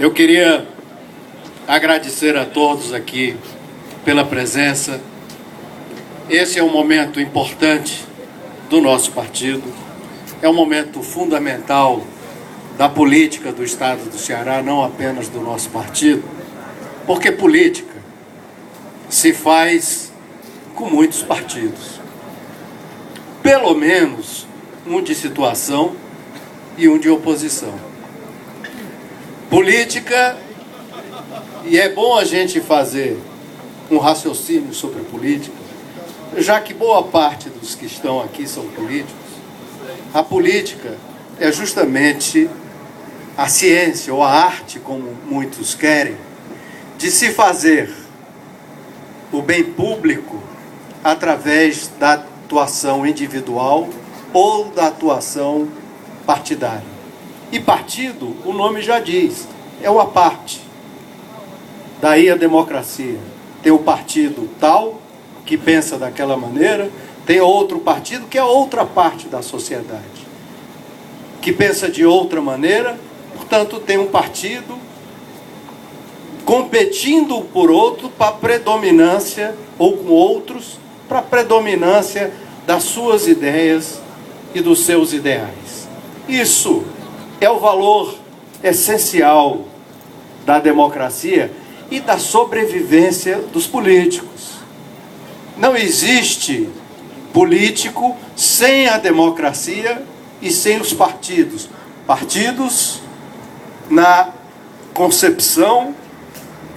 Eu queria agradecer a todos aqui pela presença. Esse é um momento importante do nosso partido, é um momento fundamental da política do Estado do Ceará, não apenas do nosso partido, porque política se faz com muitos partidos. Pelo menos um de situação e um de oposição. Política, e é bom a gente fazer um raciocínio sobre política, já que boa parte dos que estão aqui são políticos. A política é justamente a ciência ou a arte, como muitos querem, de se fazer o bem público através da atuação individual ou da atuação partidária. E partido, o nome já diz, é uma parte. Daí a democracia. Tem o partido tal, que pensa daquela maneira, tem outro partido que é outra parte da sociedade, que pensa de outra maneira, portanto tem um partido competindo por outro para predominância, ou com outros, para predominância das suas ideias e dos seus ideais. Isso é o valor essencial da democracia e da sobrevivência dos políticos. Não existe político sem a democracia e sem os partidos. Partidos na concepção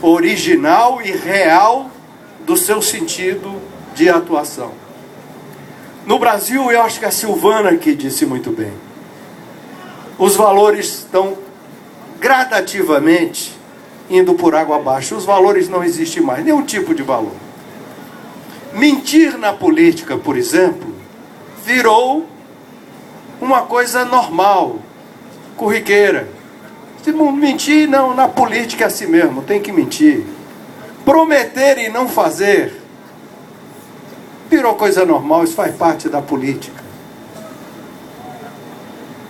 original e real do seu sentido de atuação. No Brasil, eu acho que a Silvana que disse muito bem, os valores estão gradativamente indo por água abaixo. Os valores não existem mais, nenhum tipo de valor. Mentir na política, por exemplo, virou uma coisa normal, corriqueira. Se não mentir, não, na política é assim mesmo, tem que mentir. Prometer e não fazer virou coisa normal, isso faz parte da política.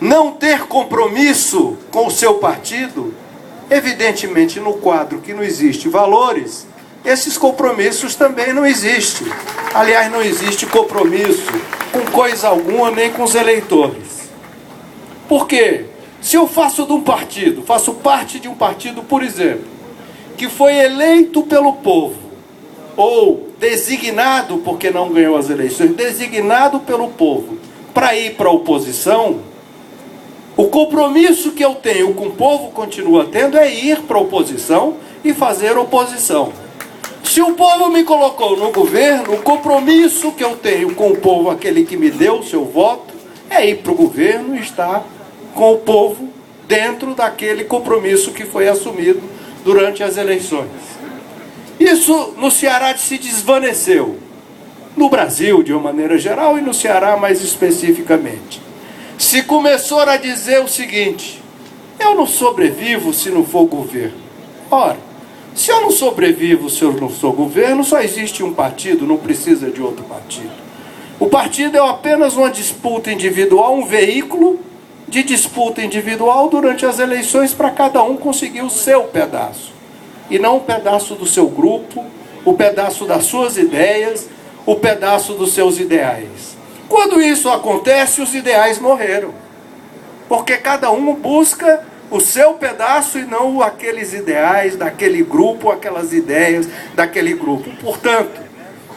Não ter compromisso com o seu partido, evidentemente no quadro que não existe valores, esses compromissos também não existem. Aliás, não existe compromisso com coisa alguma, nem com os eleitores. Por quê? Se eu faço parte de um partido, por exemplo, que foi eleito pelo povo, ou designado, porque não ganhou as eleições, designado pelo povo para ir para a oposição, o compromisso que eu tenho com o povo, continua tendo, é ir para a oposição e fazer oposição. Se o povo me colocou no governo, o compromisso que eu tenho com o povo, aquele que me deu o seu voto, é ir para o governo e estar com o povo dentro daquele compromisso que foi assumido durante as eleições. Isso no Ceará se desvaneceu. No Brasil, de uma maneira geral, e no Ceará mais especificamente. Se começou a dizer o seguinte: eu não sobrevivo se não for governo. Ora, se eu não sobrevivo se eu não sou governo, só existe um partido, não precisa de outro partido. O partido é apenas uma disputa individual, um veículo de disputa individual durante as eleições para cada um conseguir o seu pedaço. E não o pedaço do seu grupo, o pedaço das suas ideias, o pedaço dos seus ideais. Quando isso acontece, os ideais morreram. Porque cada um busca o seu pedaço e não aqueles ideais daquele grupo, aquelas ideias daquele grupo. Portanto,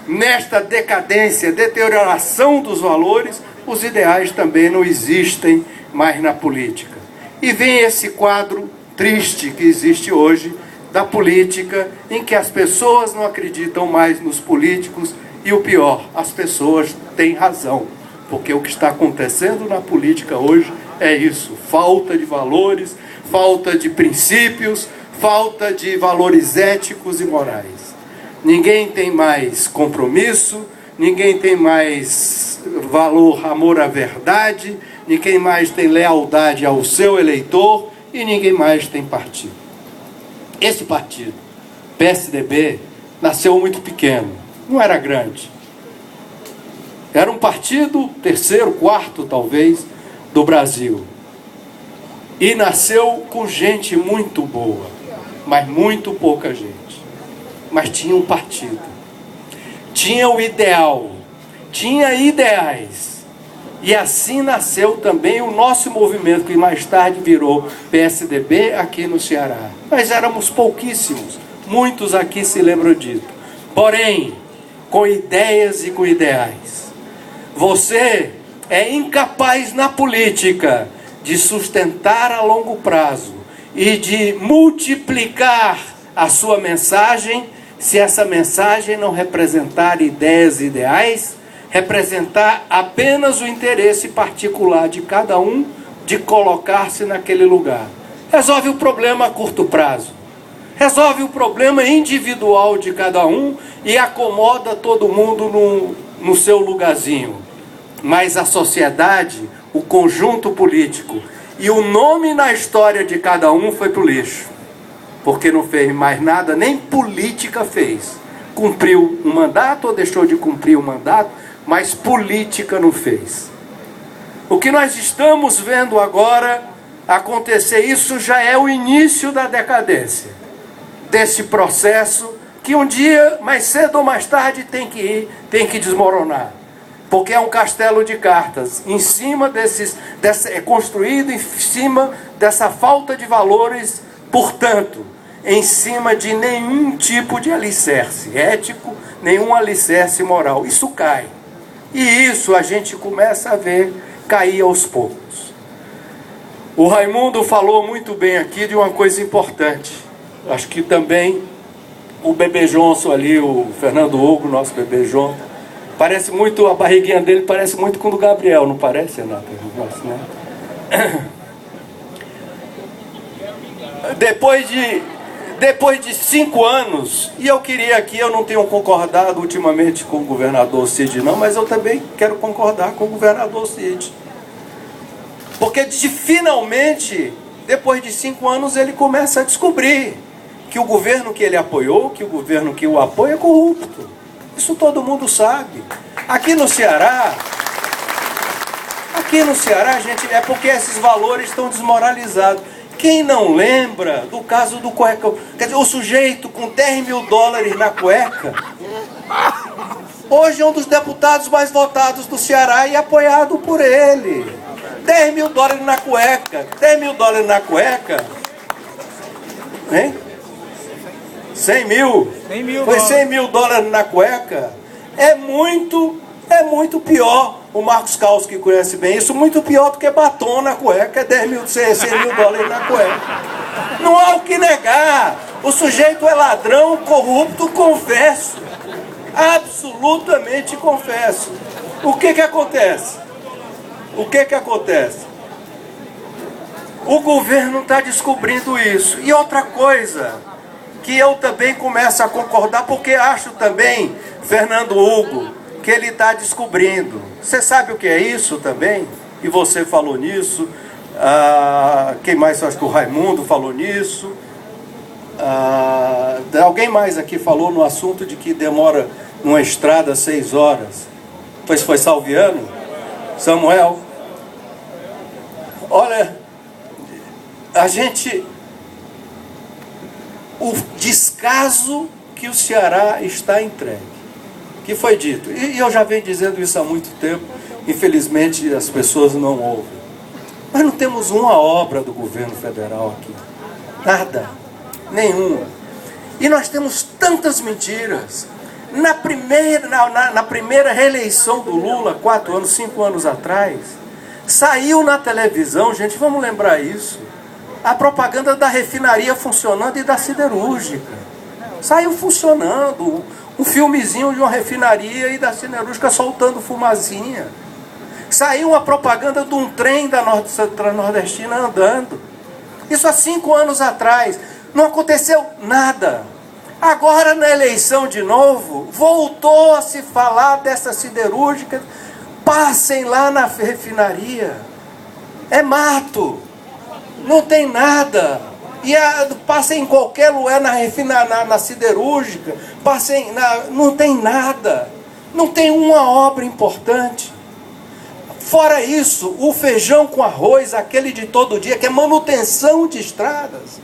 nesta decadência, deterioração dos valores, os ideais também não existem mais na política. E vem esse quadro triste que existe hoje da política, em que as pessoas não acreditam mais nos políticos. E o pior, as pessoas têm razão, porque o que está acontecendo na política hoje é isso: falta de valores, falta de princípios, falta de valores éticos e morais. Ninguém tem mais compromisso, ninguém tem mais valor, amor à verdade, ninguém mais tem lealdade ao seu eleitor e ninguém mais tem partido. Esse partido, PSDB, nasceu muito pequeno, não era grande. Era um partido, terceiro, quarto talvez, do Brasil. E nasceu com gente muito boa, mas muito pouca gente. Mas tinha um partido, tinha o ideal, tinha ideais. E assim nasceu também o nosso movimento, que mais tarde virou PSDB aqui no Ceará. Nós éramos pouquíssimos, muitos aqui se lembram disso. Porém, com ideias e com ideais. Você é incapaz na política de sustentar a longo prazo e de multiplicar a sua mensagem, se essa mensagem não representar ideias e ideais, representar apenas o interesse particular de cada um de colocar-se naquele lugar. Resolve o problema a curto prazo, resolve o problema individual de cada um e acomoda todo mundo no seu lugarzinho. Mas a sociedade, o conjunto político e o nome na história de cada um foi pro lixo, porque não fez mais nada, nem política fez. Cumpriu um mandato ou deixou de cumprir o mandato, mas política não fez. O que nós estamos vendo agora acontecer, isso já é o início da decadência, desse processo que um dia, mais cedo ou mais tarde, tem que desmoronar. Porque é um castelo de cartas, em cima é construído em cima dessa falta de valores, portanto, em cima de nenhum tipo de alicerce ético, nenhum alicerce moral. Isso cai. E isso a gente começa a ver cair aos poucos. O Raimundo falou muito bem aqui de uma coisa importante. Acho que também o Bebê Johnson ali, o Fernando Hugo, nosso Bebê Johnson, parece muito, a barriguinha dele parece muito com o do Gabriel, não parece, Renata? Nossa, né? Depois de 5 anos, e eu queria aqui, eu não tenho concordado ultimamente com o governador Cid não, mas eu também quero concordar com o governador Cid. Porque finalmente, depois de 5 anos, ele começa a descobrir que o governo que ele apoiou, que o governo que o apoia é corrupto. Isso todo mundo sabe. Aqui no Ceará, gente, é porque esses valores estão desmoralizados. Quem não lembra do caso do cueca? Quer dizer, o sujeito com 10 mil dólares na cueca, hoje é um dos deputados mais votados do Ceará e apoiado por ele. 10 mil dólares na cueca. 10 mil dólares na cueca. Hein? 100 mil? 100 mil. Foi 100 mil dólares na cueca. É muito pior. O Marcos Caos, que conhece bem isso, muito pior do que batom na cueca. É 10 mil, 100 mil dólares na cueca. Não há o que negar. O sujeito é ladrão, corrupto, confesso. Absolutamente confesso. O que acontece? O governo está descobrindo isso. E outra coisa que eu também começo a concordar, porque acho também, Fernando Hugo, que ele está descobrindo. Você sabe o que é isso também? E você falou nisso. Quem mais? Eu acho que o Raimundo falou nisso. Alguém mais aqui falou no assunto de que demora numa estrada 6 horas. Pois foi Salviano? Samuel? Olha, o descaso que o Ceará está entregue, que foi dito, e eu já venho dizendo isso há muito tempo, infelizmente as pessoas não ouvem. Nós não temos uma obra do governo federal aqui, nada, nenhuma. E nós temos tantas mentiras. Na primeira reeleição do Lula, 5 anos atrás, saiu na televisão, gente, vamos lembrar isso, a propaganda da refinaria funcionando e da siderúrgica. Saiu funcionando, um filmezinho de uma refinaria e da siderúrgica soltando fumazinha. Saiu uma propaganda de um trem da Nordestina andando. Isso há 5 anos atrás. Não aconteceu nada. Agora, na eleição de novo, voltou a se falar dessa siderúrgica. Passem lá na refinaria. É mato. Não tem nada. E passem em qualquer lugar na siderúrgica. Não tem nada. Não tem uma obra importante. Fora isso, o feijão com arroz, aquele de todo dia, que é manutenção de estradas.